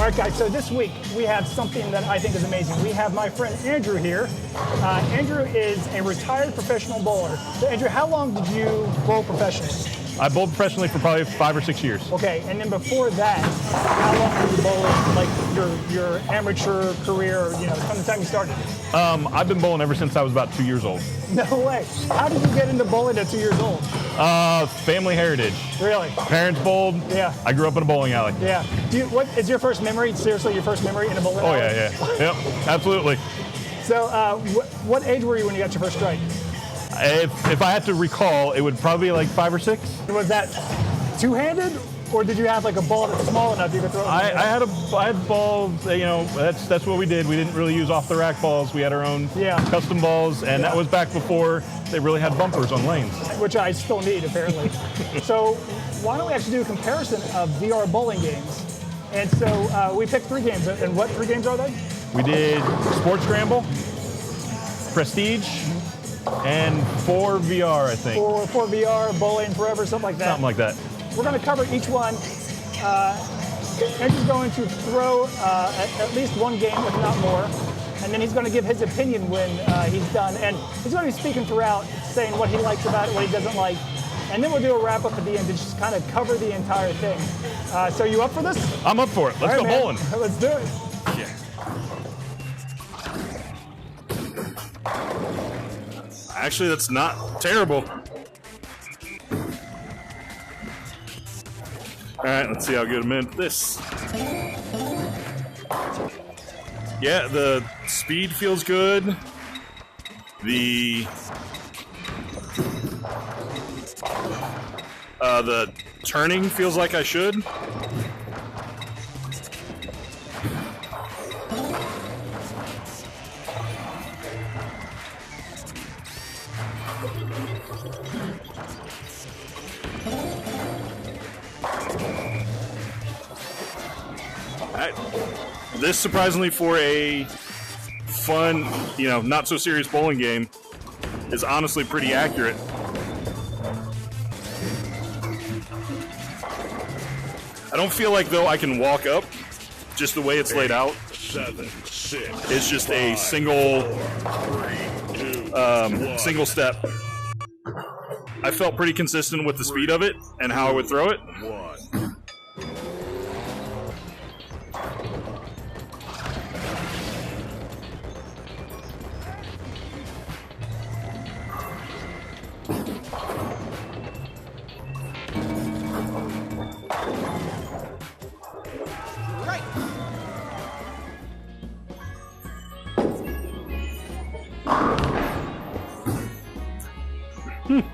All right, guys, so this week we have something that I think is amazing. We have my friend Andrew here. Andrew is a retired professional bowler. So Andrew, how long did you bowl professionally? I bowled professionally for probably 5 or 6 years. Okay, and then before that, how long were you bowling, like your amateur career, you know, from the time you started? I've been bowling ever since I was about 2 years old. No way. How did you get into bowling at 2 years old? Family heritage. Really? Parents bowled. Yeah. I grew up in a bowling alley. Yeah. What is your first memory? Seriously, your first memory in a bowling alley? Oh yeah, yeah. Yep, absolutely. So, what age were you when you got your first strike? If I had to recall, it would probably be like 5 or 6. Was that two-handed, or did you have like a ball that's small enough you could throw it? I had balls. You know, that's what we did. We didn't really use off-the-rack balls. We had our own custom balls, and that was back before they really had bumpers on lanes. Which I still need, apparently. So why don't we actually do a comparison of VR bowling games? And so we picked 3 games. And what 3 games are they? We did Sports Scramble, Prestige, and ForeVR, I think. ForeVR, Bowling Forever, something like that. Something like that. We're going to cover each one. Andrew's going to throw at least one game, if not more, and then he's going to give his opinion when he's done. And he's going to be speaking throughout, saying what he likes about it, what he doesn't like. And then we'll do a wrap-up at the end to just kind of cover the entire thing. So you up for this? I'm up for it. Let's go bowling. Let's do it. Yeah. Actually, that's not terrible. All right, let's see how good I'm in at this. Yeah, the speed feels good. The turning feels like I should. This, surprisingly, for a fun, you know, not so serious bowling game, is honestly pretty accurate. I don't feel like, though, I can walk up just the way it's laid out. 7, 6. It's just a single step. I felt pretty consistent with the speed of it and how I would throw it. 1.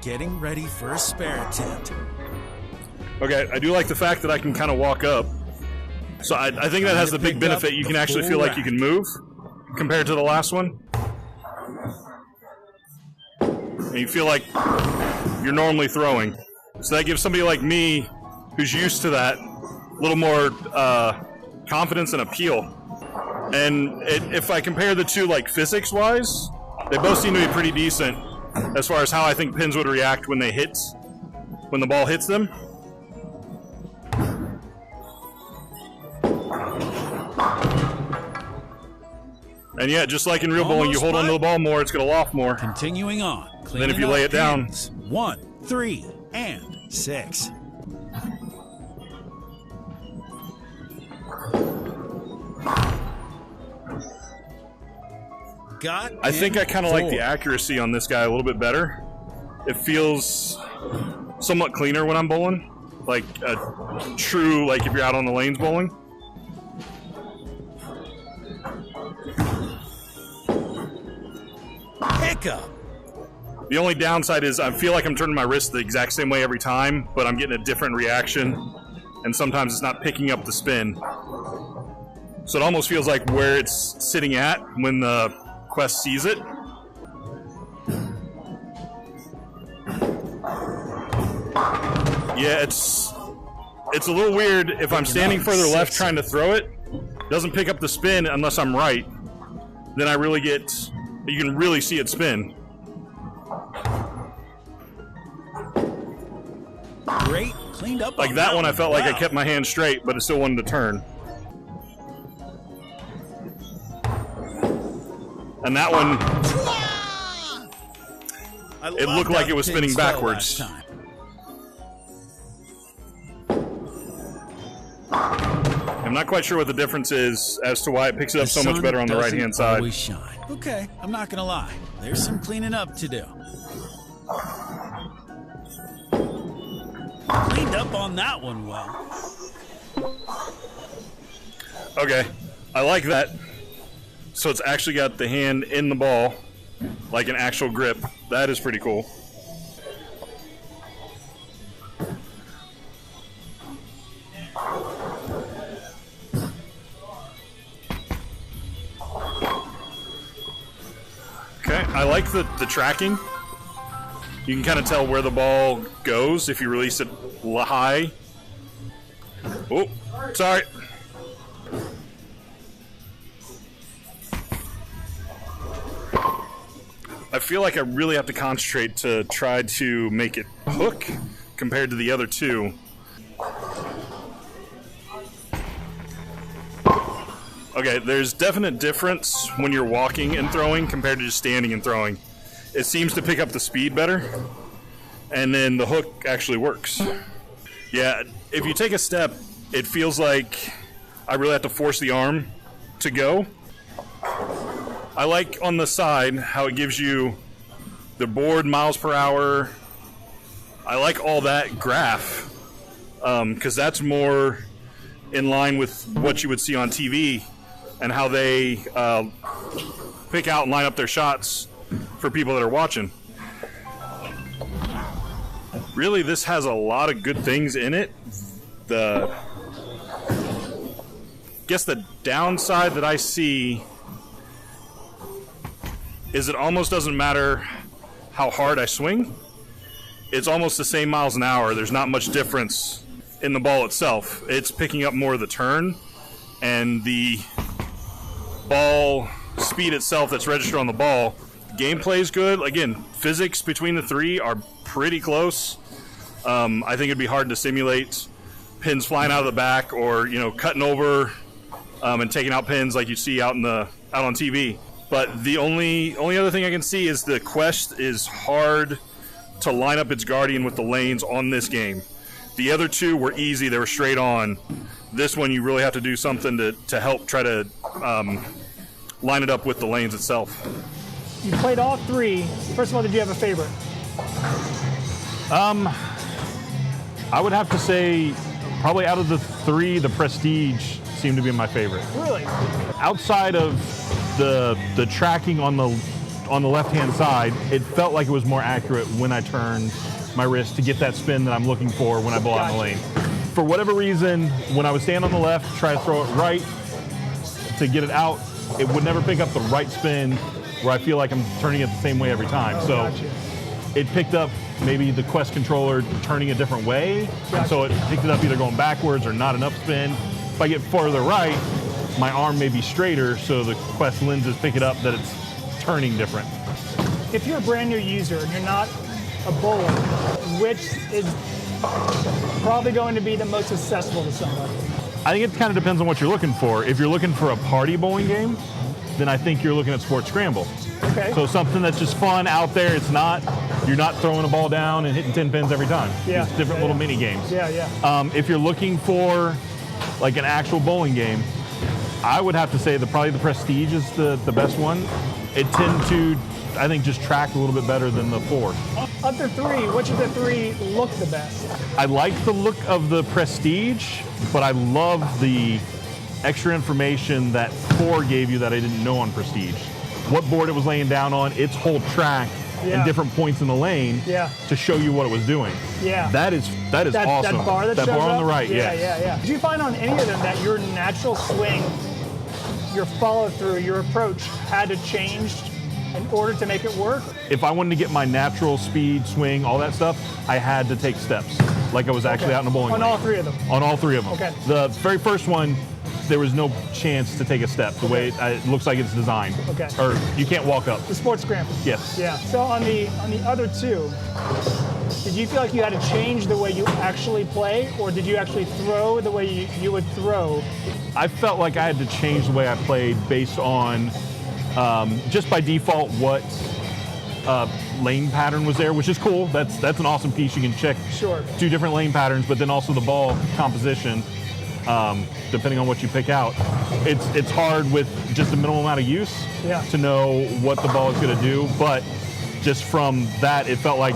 Getting ready for a spare attempt. Okay, I do like the fact that I can kind of walk up. So I think that has the big benefit. You can actually feel like you can move compared to the last one. And you feel like you're normally throwing. So that gives somebody like me, who's used to that, a little more confidence and appeal. And if I compare the two, like, physics-wise, they both seem to be pretty decent as far as how I think pins would react when when the ball hits them. And yeah, just like in real bowling, you hold onto the ball more, it's going to loft more. Continuing on. Then if you lay it down. 1, 3, and 6. I think I kind of like the accuracy on this guy a little bit better. It feels somewhat cleaner when I'm bowling. Like a true, like if you're out on the lanes bowling. Pickup. The only downside is I feel like I'm turning my wrist the exact same way every time, but I'm getting a different reaction. And sometimes it's not picking up the spin. So it almost feels like where it's sitting at when the Quest sees it. Yeah, it's a little weird. If I'm standing further left trying to throw it, it doesn't pick up the spin unless I'm right. Then I really get, you can really see it spin. Great, cleaned up. Like that one, I felt like I kept my hand straight, but it still wanted to turn. And that one, It looked like it was spinning backwards. I'm not quite sure what the difference is as to why it picks it up so much better on the right-hand side. Always shine. Okay, I'm not gonna lie. There's some cleaning up to do. Cleaned up on that one well. Okay, I like that. So it's actually got the hand in the ball, like an actual grip. That is pretty cool. Okay, I like the tracking. You can kind of tell where the ball goes if you release it high. Oh, sorry. I feel like I really have to concentrate to try to make it hook compared to the other two. Okay, there's definite difference when you're walking and throwing compared to just standing and throwing. It seems to pick up the speed better, and then the hook actually works. Yeah, if you take a step, it feels like I really have to force the arm to go. I like on the side how it gives you the board miles per hour. I like all that graph because that's more in line with what you would see on TV and how they pick out and line up their shots for people that are watching. Really, this has a lot of good things in it. I guess the downside that I see is it almost doesn't matter how hard I swing. It's almost the same miles an hour. There's not much difference in the ball itself. It's picking up more of the turn, and the ball speed itself that's registered on the ball. Gameplay is good. Again, physics between the three are pretty close. I think it'd be hard to simulate pins flying out of the back or, you know, cutting over and taking out pins like you see out on TV. But the only other thing I can see is the Quest is hard to line up its Guardian with the lanes on this game. The other two were easy. They were straight on. This one, you really have to do something to help try to line it up with the lanes itself. You played all three. First of all, did you have a favorite? I would have to say probably out of the three, the Prestige seemed to be my favorite. Really? Outside of the tracking on the left-hand side, it felt like it was more accurate when I turned my wrist to get that spin that I'm looking for when I bowl out in the lane. For whatever reason, when I would stand on the left, try to throw it right to get it out, it would never pick up the right spin where I feel like I'm turning it the same way every time. So it picked up maybe the Quest controller turning a different way, and so it picked it up either going backwards or not enough spin. If I get farther right, my arm may be straighter, so the Quest lenses pick it up that it's turning different. If you're a brand new user and you're not a bowler, which is probably going to be the most accessible to somebody? I think it kind of depends on what you're looking for. If you're looking for a party bowling game, then I think you're looking at Sports Scramble. Okay. So something that's just fun out there. You're not throwing a ball down and hitting 10 pins every time. Yeah. It's different little mini games. Yeah. If you're looking for like an actual bowling game, I would have to say probably the Prestige is the best one. It tends to, I think, just track a little bit better than the 4. Of the three, which of the three look the best? I like the look of the Prestige, but I love the extra information that 4 gave you that I didn't know on Prestige. What board it was laying down on, its whole track, and different points in the lane to show you what it was doing. Yeah. That is awesome. That bar that shows bar on the up? right, Yeah. Did you find on any of them that your natural swing, your follow-through, your approach had to change in order to make it work? If I wanted to get my natural speed, swing, all that stuff, I had to take steps, like I was actually out in a bowling lane. On all three of them? On all 3 of them. Okay. The very first one, there was no chance to take a step, the way it looks like it's designed. Okay. Or you can't walk up. The Sports Scramble? Yes. Yeah. So on the other two, did you feel like you had to change the way you actually play, or did you actually throw the way you would throw? I felt like I had to change the way I played based on just by default what lane pattern was there, which is cool. That's an awesome piece. You can check Sure. 2 different lane patterns, but then also the ball composition, depending on what you pick out. It's hard with just a minimal amount of use Yeah. to know what the ball is going to do, but just from that, it felt like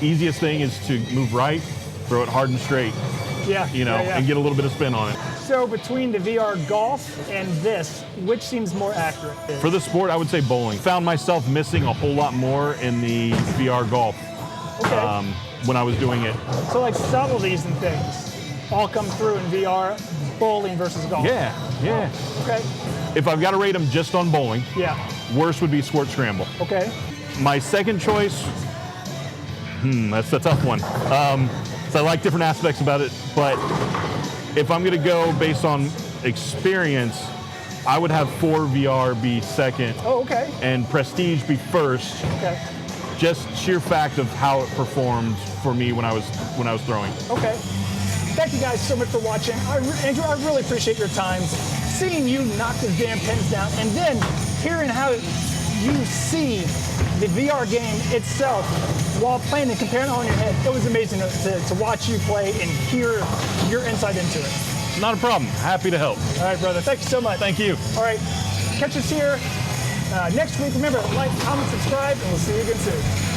easiest thing is to move right, throw it hard and straight, Yeah. you know, yeah. and get a little bit of spin on it. So between the VR golf and this, which seems more accurate? For the sport, I would say bowling. Found myself missing a whole lot more in the VR golf Okay. when I was doing it. So like subtleties and things all come through in VR, bowling versus golf. Yeah. Okay. If I've got to rate them just on bowling, Yeah. worst would be Sports Scramble. Okay. My second choice, that's a tough one. So I like different aspects about it, but if I'm going to go based on experience, I would have ForeVR be second Oh, okay. and Prestige be first. Okay. Just sheer fact of how it performed for me when I was throwing. Okay. Thank you guys so much for watching. Andrew, I really appreciate your time. Seeing you knock the damn pins down and then hearing how you see the VR game itself while playing and comparing it on your head. It was amazing to watch you play and hear your insight into it. Not a problem. Happy to help. All right, brother. Thank you so much. Thank you. All right. Catch us here next week. Remember, like, comment, subscribe, and we'll see you again soon.